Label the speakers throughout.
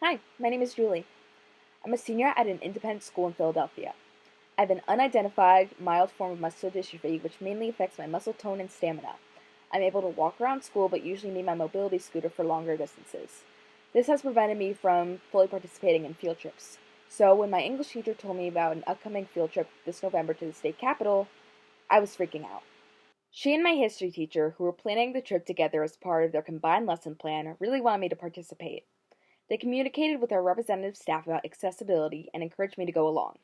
Speaker 1: Hi, my name is Julie. I'm a senior at an independent school in Philadelphia. I have an unidentified, mild form of muscular dystrophy which mainly affects my muscle tone and stamina. I'm able to walk around school but usually need my mobility scooter for longer distances. This has prevented me from fully participating in field trips. So when my English teacher told me about an upcoming field trip this November to the state capitol, I was freaking out. She and my history teacher, who were planning the trip together as part of their combined lesson plan, really wanted me to participate. They communicated with our representative staff about accessibility and encouraged me to go along.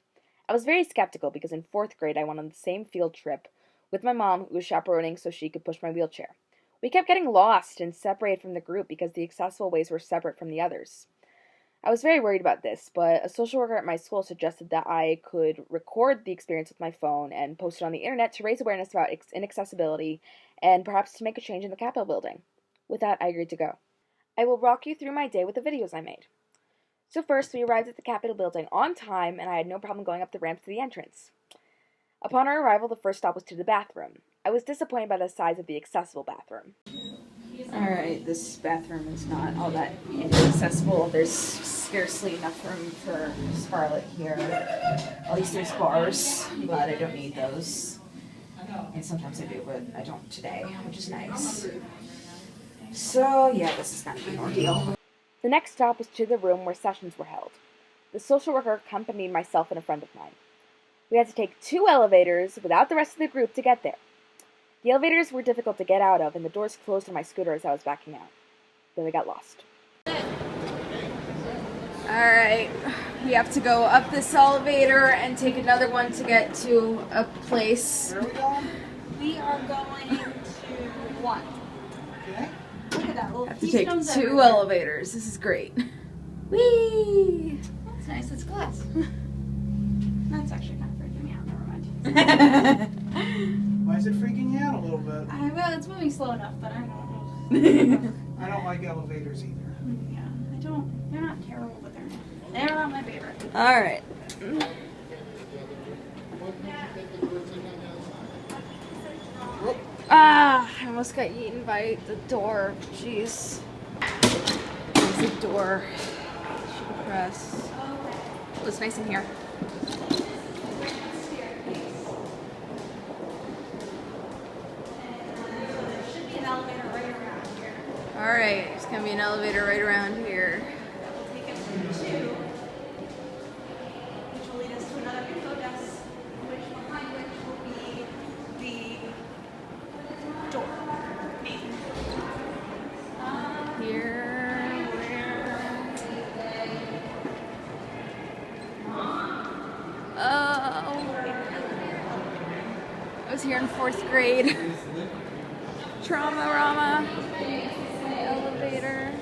Speaker 1: I was very skeptical because in 4th grade I went on the same field trip with my mom, who was chaperoning so she could push my wheelchair. We kept getting lost and separated from the group because the accessible ways were separate from the others. I was very worried about this, but a social worker at my school suggested that I could record the experience with my phone and post it on the internet to raise awareness about inaccessibility and perhaps to make a change in the Capitol building. With that, I agreed to go. I will walk you through my day with the videos I made. So first, we arrived at the Capitol building on time, and I had no problem going up the ramp to the entrance. Upon our arrival, the first stop was to the bathroom. I was disappointed by the size of the accessible bathroom. Alright, this bathroom is not all that accessible. There's scarcely enough room for Scarlett here. At least there's bars, but I don't need those. And sometimes I do, but I don't today, which is nice. So, yeah, this is going to be an ordeal. The next stop was to the room where sessions were held. The social worker accompanied myself and a friend of mine. We had to take 2 elevators without the rest of the group to get there. The elevators were difficult to get out of, and the doors closed on my scooter as I was backing out. Then we got lost. Alright, we have to go up this elevator and take another one to get to a place.
Speaker 2: Where are we going?
Speaker 3: We are going to one.
Speaker 2: Okay.
Speaker 3: Look at that little
Speaker 1: I have to take 2
Speaker 3: everywhere.
Speaker 1: elevators. This is great. Whee!
Speaker 3: That's nice. It's glass. That's actually kind of freaking me out. Never mind.
Speaker 2: Why is it freaking you out a little bit?
Speaker 3: Well, it's moving slow enough, but I don't.
Speaker 2: I don't like elevators either.
Speaker 3: Yeah, I don't. They're not terrible, but they're not my favorite.
Speaker 1: Alright. Ah, I almost got eaten by the door. Jeez. There's the door. Should press. Oh, it's nice in here. Alright, there's gonna be an elevator right around here.
Speaker 3: Take us to 2, which will lead us to another info desk, behind which will be the door.
Speaker 1: Here, I was here in 4th grade. Trauma Rama. Elevator.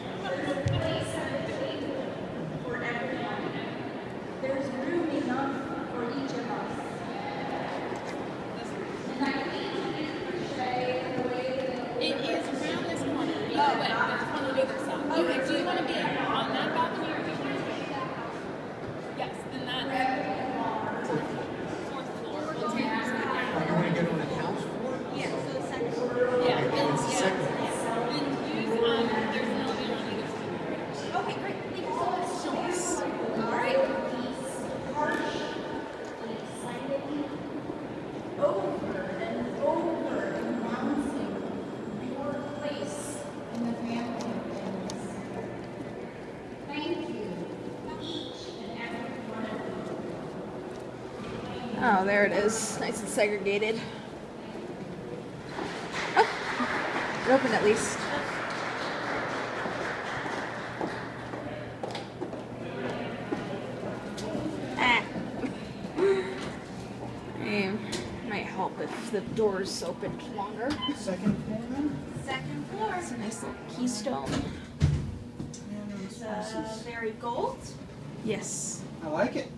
Speaker 3: There's room enough for each of us.
Speaker 4: It is around this corner. Either way, there's one on either side. Okay, do you want to be on that balcony or do you want to be Yes, then that's 4th floor. We'll take this one down.
Speaker 2: Are you going to get on the house floor?
Speaker 3: Yeah, so the second floor.
Speaker 4: Yeah,
Speaker 2: It's the second one.
Speaker 4: then use, there's an elevator on either side.
Speaker 3: Okay, great. Thank you so much. All right. Over and over, announcing your place in the family of things. Thank you, each and every one of you.
Speaker 1: Oh, there it is. Nice and segregated. Oh, it opened at least. Ah. Might help if the doors opened longer.
Speaker 2: Second floor then?
Speaker 3: Second floor.
Speaker 1: It's a nice little keystone.
Speaker 3: It's very gold.
Speaker 1: Yes.
Speaker 2: I like it.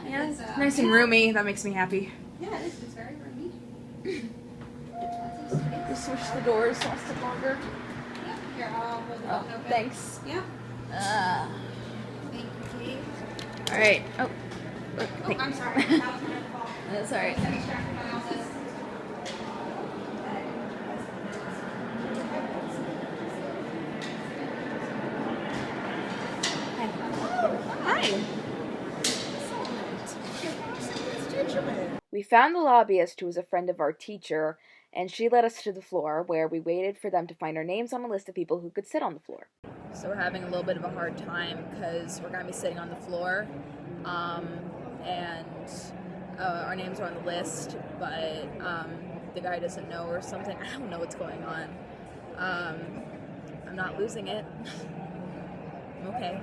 Speaker 1: Yeah, it's nice and roomy. That makes me happy.
Speaker 3: Yeah, it is. It's very roomy.
Speaker 1: Just switch the doors, lasted longer.
Speaker 3: Yeah, here, I'll hold it
Speaker 1: Oh,
Speaker 3: open.
Speaker 1: thanks.
Speaker 3: Yeah. Thank you, Kate.
Speaker 1: All right. Oh,
Speaker 3: Oh, I'm sorry. That was my fault.
Speaker 1: that's all right.
Speaker 3: I distracted my office.
Speaker 1: Okay. We found the lobbyist, who was a friend of our teacher, and she led us to the floor, where we waited for them to find our names on a list of people who could sit on the floor. So we're having a little bit of a hard time because we're going to be sitting on the floor, and our names are on the list, but the guy doesn't know or something. I don't know what's going on. I'm not losing it. I'm okay.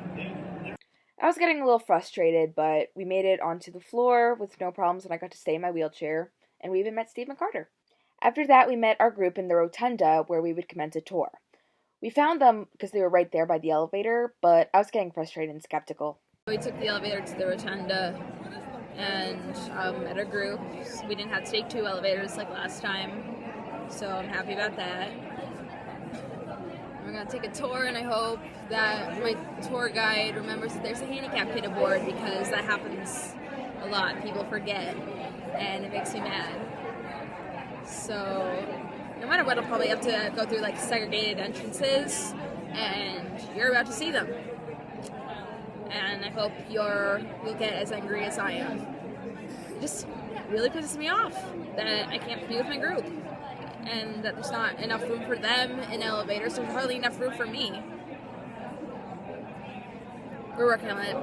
Speaker 1: I was getting a little frustrated, but we made it onto the floor with no problems, and I got to stay in my wheelchair, and we even met Steve McCarter. After that, we met our group in the rotunda where we would commence a tour. We found them because they were right there by the elevator, but I was getting frustrated and skeptical. We took the elevator to the rotunda and met our group. We didn't have to take 2 elevators like last time, so I'm happy about that. We're going to take a tour, and I hope that my tour guide remembers that there's a handicap kid aboard, because that happens a lot. People forget, and it makes me mad. So, no matter what, I'll probably have to go through like segregated entrances, and you're about to see them. And I hope you'll get as angry as I am. It just really pisses me off that I can't be with my group, and that there's not enough room for them in elevators, so there's hardly enough room for me. We're working on it.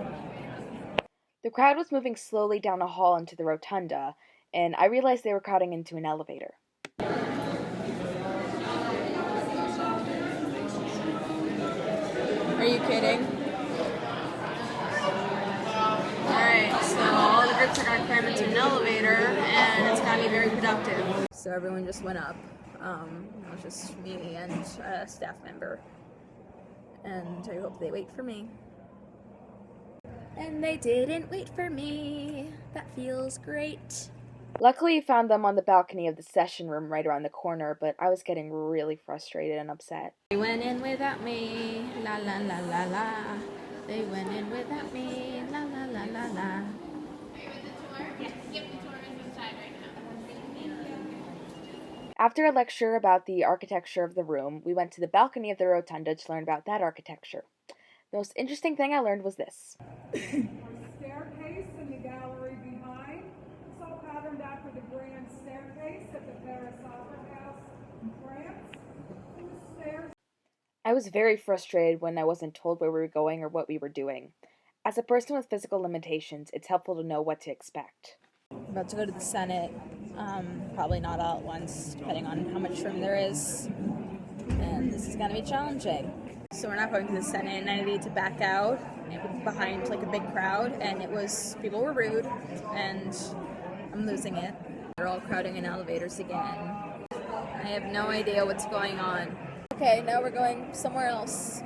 Speaker 1: The crowd was moving slowly down a hall into the rotunda, and I realized they were crowding into an elevator. Are you kidding? Alright, so all the groups are going to cram into an elevator, and it's going to be very productive. So everyone just went up. It was just me and a staff member. And I hope they wait for me. And they didn't wait for me. That feels great. Luckily, I found them on the balcony of the session room right around the corner, but I was getting really frustrated and upset. They went in without me, la la la la la. They went in without me, la la la la la. After a lecture about the architecture of the room, we went to the balcony of the rotunda to learn about that architecture. The most interesting thing I learned was this.
Speaker 5: Our staircase in the gallery behind. It's all patterned after the grand staircase at the Paris Opera House in France. And the stairs.
Speaker 1: I was very frustrated when I wasn't told where we were going or what we were doing. As a person with physical limitations, it's helpful to know what to expect. I'm about to go to the Senate. Probably not all at once, depending on how much room there is. And this is going to be challenging. So we're not going to the Senate, and I needed to back out behind like a big crowd, and people were rude, and I'm losing it. They're all crowding in elevators again. I have no idea what's going on. Okay, now we're going somewhere else,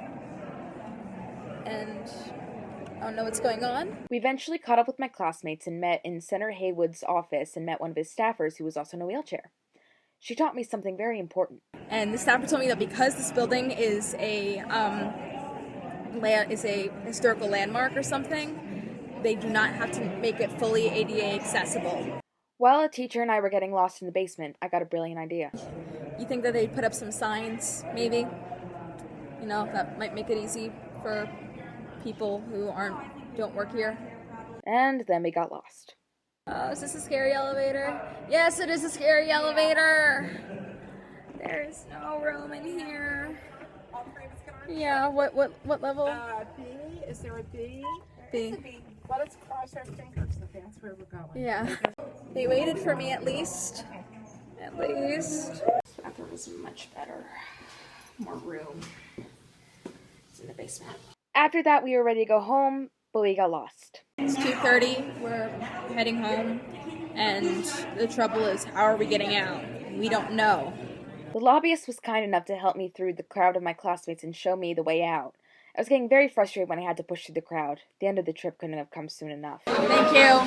Speaker 1: and I don't know what's going on. We eventually caught up with my classmates and met in Senator Haywood's office and met one of his staffers who was also in a wheelchair. She taught me something very important. And the staffer told me that because this building is a historical landmark or something, they do not have to make it fully ADA accessible. While a teacher and I were getting lost in the basement, I got a brilliant idea. You think that they'd put up some signs, maybe? You know, that might make it easy for people who don't work here. And then we got lost. Oh, is this a scary elevator? Yes, it is a scary elevator. There's no room in here. Yeah, what level?
Speaker 5: B. Is there a B?
Speaker 1: B.
Speaker 5: Let us cross our fingers that that's where we're going.
Speaker 1: Yeah. They waited for me at least. At least. This bathroom is much better. More room. It's in the basement. After that, we were ready to go home, but we got lost. It's 2:30. We're heading home, and the trouble is, how are we getting out? We don't know. The lobbyist was kind enough to help me through the crowd of my classmates and show me the way out. I was getting very frustrated when I had to push through the crowd. The end of the trip couldn't have come soon enough. Thank you.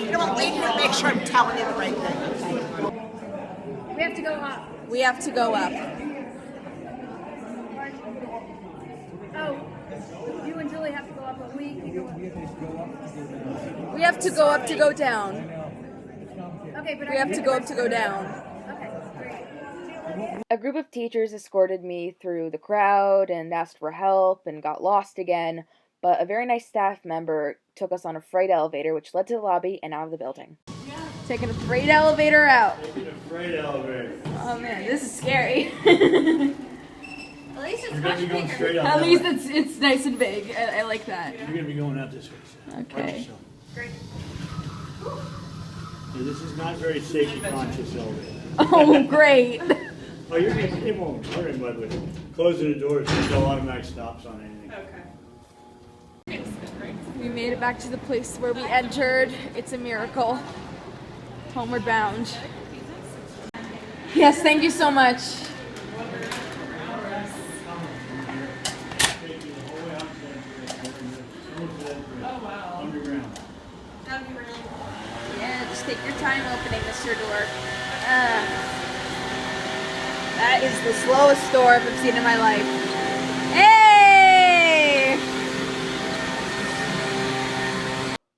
Speaker 2: You know what, wait here and make sure I'm telling you the right thing.
Speaker 3: We have to go up.
Speaker 1: We have to go up.
Speaker 3: Oh, you and Julie have to go up, but we can go up.
Speaker 1: We have to go up to go down.
Speaker 3: Okay, but
Speaker 1: We have to go up to go down.
Speaker 3: Okay, great.
Speaker 1: A group of teachers escorted me through the crowd and asked for help and got lost again, but a very nice staff member took us on a freight elevator which led to the lobby and out of the building.
Speaker 3: Taking a freight elevator out.
Speaker 6: Taking a freight elevator.
Speaker 3: Oh man, this is scary.
Speaker 2: At least it's
Speaker 6: You're gonna
Speaker 2: much
Speaker 6: be going
Speaker 2: bigger.
Speaker 6: straight up.
Speaker 3: At
Speaker 6: that
Speaker 3: least
Speaker 6: way.
Speaker 3: it's nice and big. I like that.
Speaker 6: You're gonna be going out this way. So
Speaker 3: Okay.
Speaker 6: watch yourself.
Speaker 2: Great.
Speaker 6: Yeah, this is not very safety conscious elevator.
Speaker 3: Oh, great.
Speaker 6: Oh, you're gonna, it won't turn, by the way. Closing the doors, there's no automatic stops on anything.
Speaker 2: Okay.
Speaker 3: We made it back to the place where we entered. It's a miracle. Homeward bound. Yes, thank you so much.
Speaker 6: Underground.
Speaker 2: That'd be really cool.
Speaker 3: Yeah, just take your time opening Mr. Door. That is the slowest door I've ever seen in my life. Hey!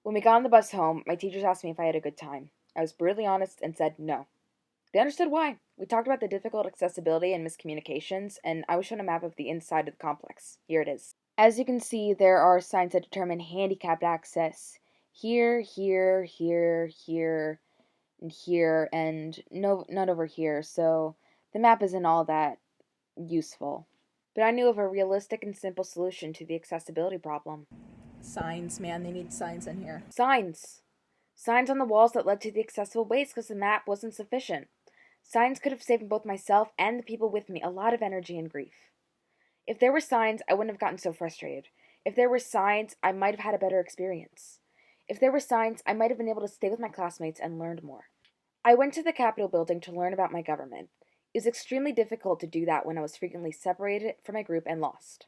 Speaker 1: When we got on the bus home, my teachers asked me if I had a good time. I was brutally honest and said no. They understood why. We talked about the difficult accessibility and miscommunications, and I was shown a map of the inside of the complex. Here it is. As you can see, there are signs that determine handicapped access. Here, here, here, here, and here, and no, not over here, so the map isn't all that useful. But I knew of a realistic and simple solution to the accessibility problem.
Speaker 3: Signs, man. They need signs in here.
Speaker 1: Signs! Signs on the walls that led to the accessible ways because the map wasn't sufficient. Signs could have saved both myself and the people with me a lot of energy and grief. If there were signs, I wouldn't have gotten so frustrated. If there were signs, I might have had a better experience. If there were signs, I might have been able to stay with my classmates and learned more. I went to the Capitol building to learn about my government. It was extremely difficult to do that when I was frequently separated from my group and lost.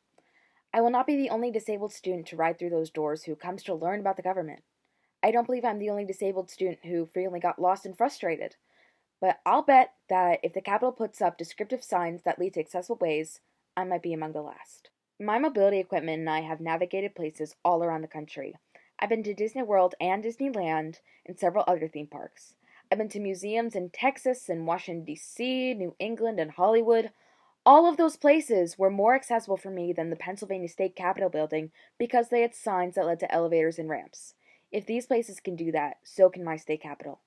Speaker 1: I will not be the only disabled student to ride through those doors who comes to learn about the government. I don't believe I'm the only disabled student who frequently got lost and frustrated. But I'll bet that if the Capitol puts up descriptive signs that lead to accessible ways, I might be among the last. My mobility equipment and I have navigated places all around the country. I've been to Disney World and Disneyland and several other theme parks. I've been to museums in Texas and Washington, D.C., New England, and Hollywood. All of those places were more accessible for me than the Pennsylvania State Capitol building because they had signs that led to elevators and ramps. If these places can do that, so can my state capitol.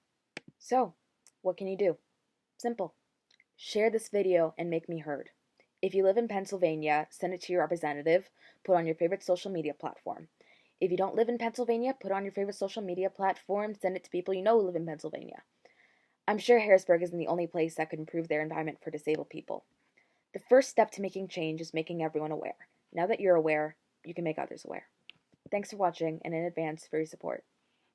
Speaker 1: So, what can you do? Simple. Share this video and make me heard. If you live in Pennsylvania, send it to your representative, put on your favorite social media platform. If you don't live in Pennsylvania, put on your favorite social media platform, send it to people you know who live in Pennsylvania. I'm sure Harrisburg isn't the only place that could improve their environment for disabled people. The first step to making change is making everyone aware. Now that you're aware, you can make others aware. Thanks for watching, and in advance for your support.